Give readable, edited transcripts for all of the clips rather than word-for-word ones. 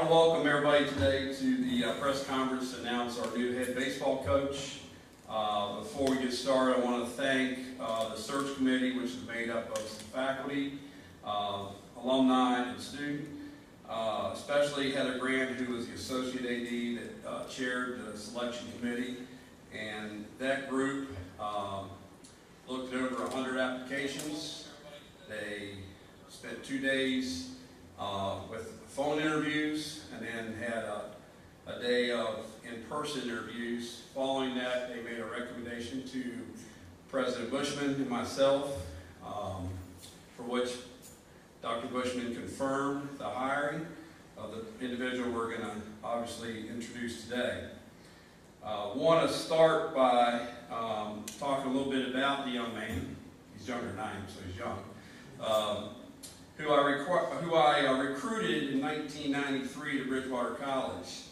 want to welcome everybody today to the press conference to announce our new head baseball coach. Before we get started, I want to thank the search committee, which is made up of some faculty, alumni, and student, especially Heather Grant, who was the associate AD that chaired the selection committee. And that group looked at over 100 applications. They spent 2 days with phone interviews, and then had a day of in-person interviews. Following that, they made a recommendation to President Bushman and myself, for which Dr. Bushman confirmed the hiring of the individual we're going to obviously introduce today. Want to start by talking a little bit about the young man. He's younger than I am, so he's young. Who I recruited in 1993 to Bridgewater College.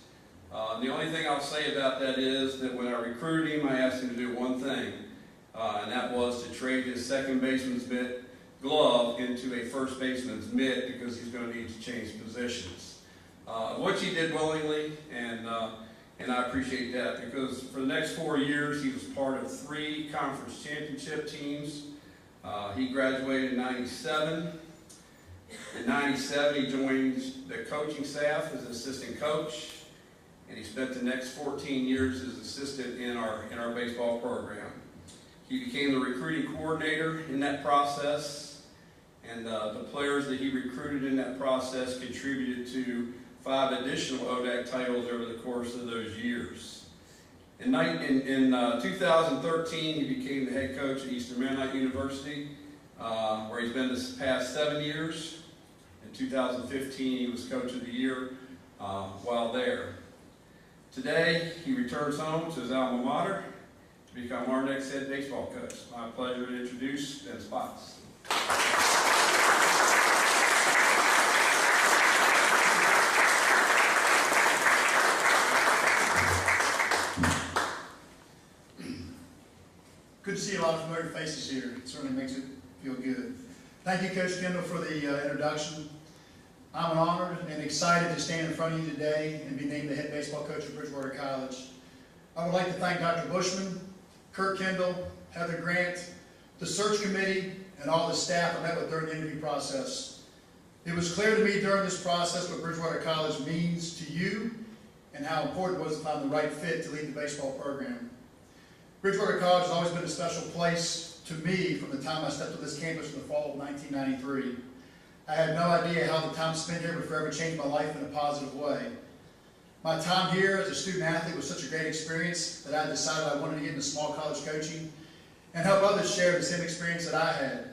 The only thing I'll say about that is that when I recruited him, I asked him to do one thing, and that was to trade his second baseman's mitt glove into a first baseman's mitt because he's going to need to change positions. Which he did willingly, and I appreciate that because for the next 4 years he was part of 3 conference championship teams. He graduated in '97. In '97, he joined the coaching staff as an assistant coach, and he spent the next 14 years as assistant in our baseball program. He became the recruiting coordinator in that process, and the players that he recruited in that process contributed to 5 additional ODAC titles over the course of those years. In 2013, he became the head coach at Eastern Mennonite University, where he's been this past 7 years. In 2015, he was Coach of the Year while there. Today, he returns home to his alma mater to become our next head baseball coach. It's my pleasure to introduce Ben Spots. Good to see a lot of familiar faces here. It certainly makes it feel good. Thank you, Coach Kendall, for the introduction. I'm honored and excited to stand in front of you today and be named the head baseball coach at Bridgewater College. I would like to thank Dr. Bushman, Kurt Kendall, Heather Grant, the search committee, and all the staff I met with during the interview process. It was clear to me during this process what Bridgewater College means to you and how important it was to find the right fit to lead the baseball program. Bridgewater College has always been a special place to me from the time I stepped on this campus in the fall of 1993. I had no idea how the time spent here would forever change my life in a positive way. My time here as a student athlete was such a great experience that I decided I wanted to get into small college coaching and help others share the same experience that I had.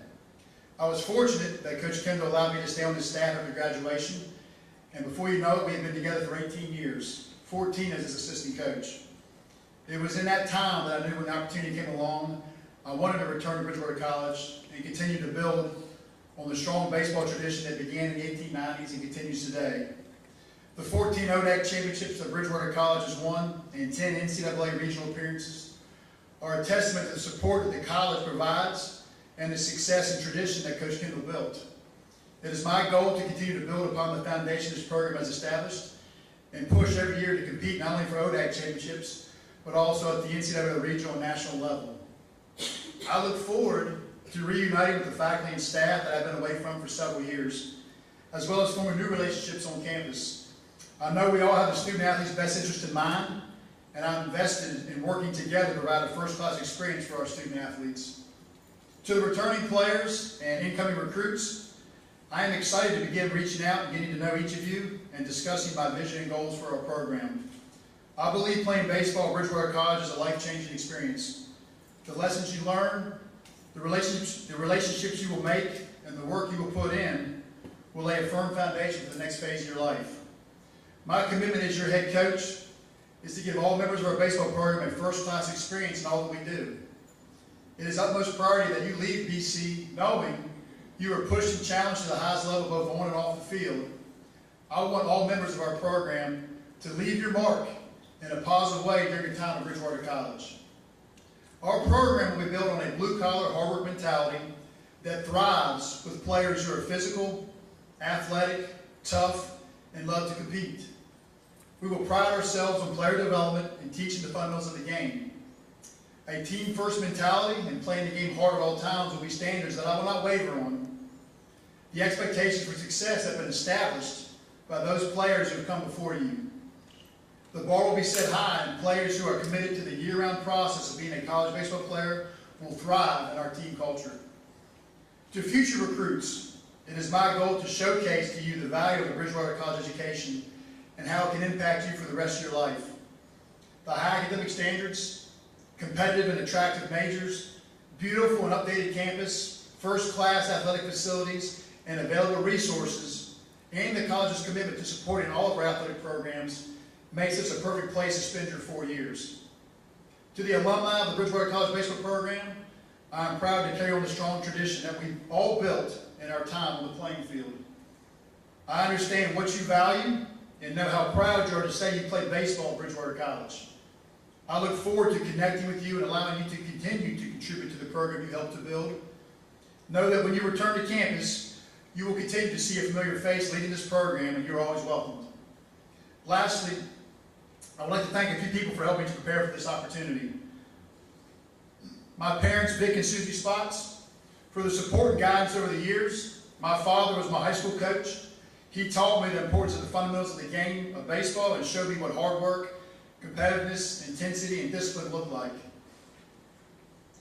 I was fortunate that Coach Kendall allowed me to stay on his staff after graduation, and before you know it, we had been together for 18 years, 14 as his assistant coach. It was in that time that I knew when the opportunity came along, I wanted to return to Bridgewater College and continue to build on the strong baseball tradition that began in the 1890s and continues today. The 14 ODAC championships that Bridgewater College has won and 10 NCAA regional appearances are a testament to the support that the college provides and the success and tradition that Coach Kendall built. It is my goal to continue to build upon the foundation this program has established and push every year to compete not only for ODAC championships, but also at the NCAA regional and national level. I look forward to reuniting with the faculty and staff that I've been away from for several years, as well as forming new relationships on campus. I know we all have the student athlete's best interest in mind, and I'm invested in working together to provide a first-class experience for our student athletes. To the returning players and incoming recruits, I am excited to begin reaching out and getting to know each of you and discussing my vision and goals for our program. I believe playing baseball at Bridgewater College is a life-changing experience. The lessons you learn, the relationships you will make, and the work you will put in will lay a firm foundation for the next phase of your life. My commitment as your head coach is to give all members of our baseball program a first-class experience in all that we do. It is utmost priority that you leave BC knowing you are pushed and challenged to the highest level both on and off the field. I want all members of our program to leave your mark in a positive way during your time at Bridgewater College. Our program will be built on a blue-collar, hard-work mentality that thrives with players who are physical, athletic, tough, and love to compete. We will pride ourselves on player development and teaching the fundamentals of the game. A team-first mentality and playing the game hard at all times will be standards that I will not waver on. The expectations for success have been established by those players who have come before you. The bar will be set high, and players who are committed to the year-round process of being a college baseball player will thrive in our team culture. To future recruits, it is my goal to showcase to you the value of a Bridgewater College education and how it can impact you for the rest of your life. The high academic standards, competitive and attractive majors, beautiful and updated campus, first-class athletic facilities, and available resources, and the college's commitment to supporting all of our athletic programs makes this a perfect place to spend your 4 years. To the alumni of the Bridgewater College Baseball Program, I am proud to carry on the strong tradition that we've all built in our time on the playing field. I understand what you value and know how proud you are to say you played baseball at Bridgewater College. I look forward to connecting with you and allowing you to continue to contribute to the program you helped to build. Know that when you return to campus, you will continue to see a familiar face leading this program, and you're always welcomed. Lastly, I would like to thank a few people for helping to prepare for this opportunity. My parents, Vic and Susie Spots, for the support and guidance over the years. My father was my high school coach. He taught me the importance of the fundamentals of the game of baseball and showed me what hard work, competitiveness, intensity, and discipline look like.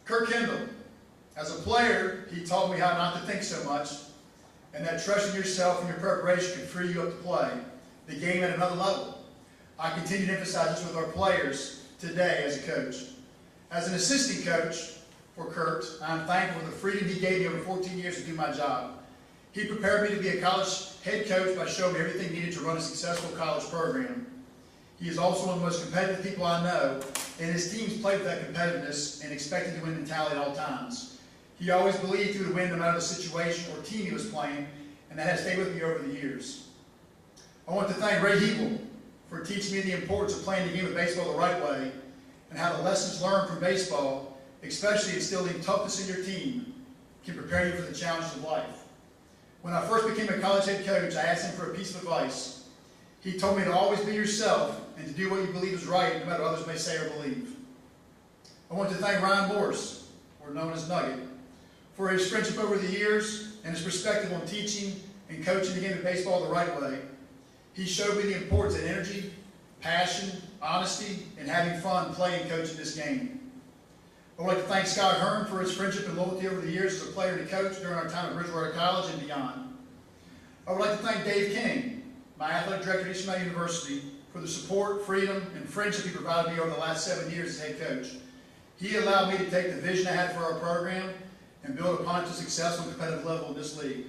Kirk Kendall, as a player, he taught me how not to think so much, and that trusting yourself and your preparation can free you up to play the game at another level. I continue to emphasize this with our players today as a coach. As an assistant coach for Kurt, I am thankful for the freedom he gave me over 14 years to do my job. He prepared me to be a college head coach by showing me everything needed to run a successful college program. He is also one of the most competitive people I know, and his teams play with that competitiveness and expected to win mentality at all times. He always believed he would win no matter the situation or team he was playing, and that has stayed with me over the years. I want to thank Ray Hebel for teaching me the importance of playing the game of baseball the right way and how the lessons learned from baseball, especially instilling toughness in your team, can prepare you for the challenges of life. When I first became a college head coach, I asked him for a piece of advice. He told me to always be yourself and to do what you believe is right, no matter what others may say or believe. I want to thank Ryan Morse, or known as Nugget, for his friendship over the years and his perspective on teaching and coaching the game of baseball the right way. He showed me the importance of energy, passion, honesty, and having fun playing and coaching this game. I would like to thank Scott Hearn for his friendship and loyalty over the years as a player and a coach during our time at Bridgewater College and beyond. I would like to thank Dave King, my athletic director at Eastern Valley University, for the support, freedom, and friendship he provided me over the last 7 years as head coach. He allowed me to take the vision I had for our program and build upon it to a successful and competitive level in this league.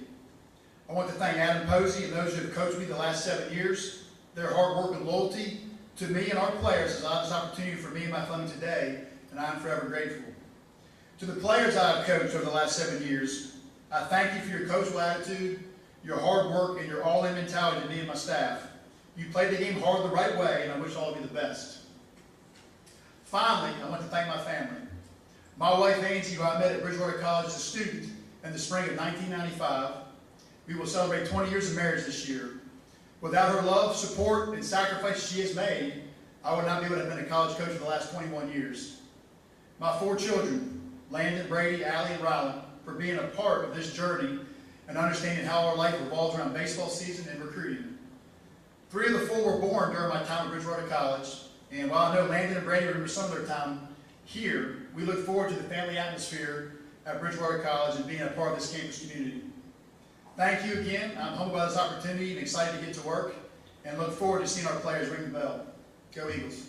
I want to thank Adam Posey and those who have coached me the last 7 years. Their hard work and loyalty to me and our players has allowed this opportunity for me and my family today, and I am forever grateful. To the players I have coached over the last 7 years, I thank you for your coachable attitude, your hard work, and your all-in mentality to me and my staff. You played the game hard the right way, and I wish all of you the best. Finally, I want to thank my family. My wife, Angie, who I met at Bridgewater College as a student in the spring of 1995. We will celebrate 20 years of marriage this year. Without her love, support, and sacrifices she has made, I would not be able to have been a college coach for the last 21 years. My 4 children, Landon, Brady, Allie, and Rylan, for being a part of this journey and understanding how our life revolves around baseball season and recruiting. 3 of the 4 were born during my time at Bridgewater College, and while I know Landon and Brady remember some of their time here, we look forward to the family atmosphere at Bridgewater College and being a part of this campus community. Thank you again. I'm humbled by this opportunity and excited to get to work and look forward to seeing our players ring the bell. Go Eagles.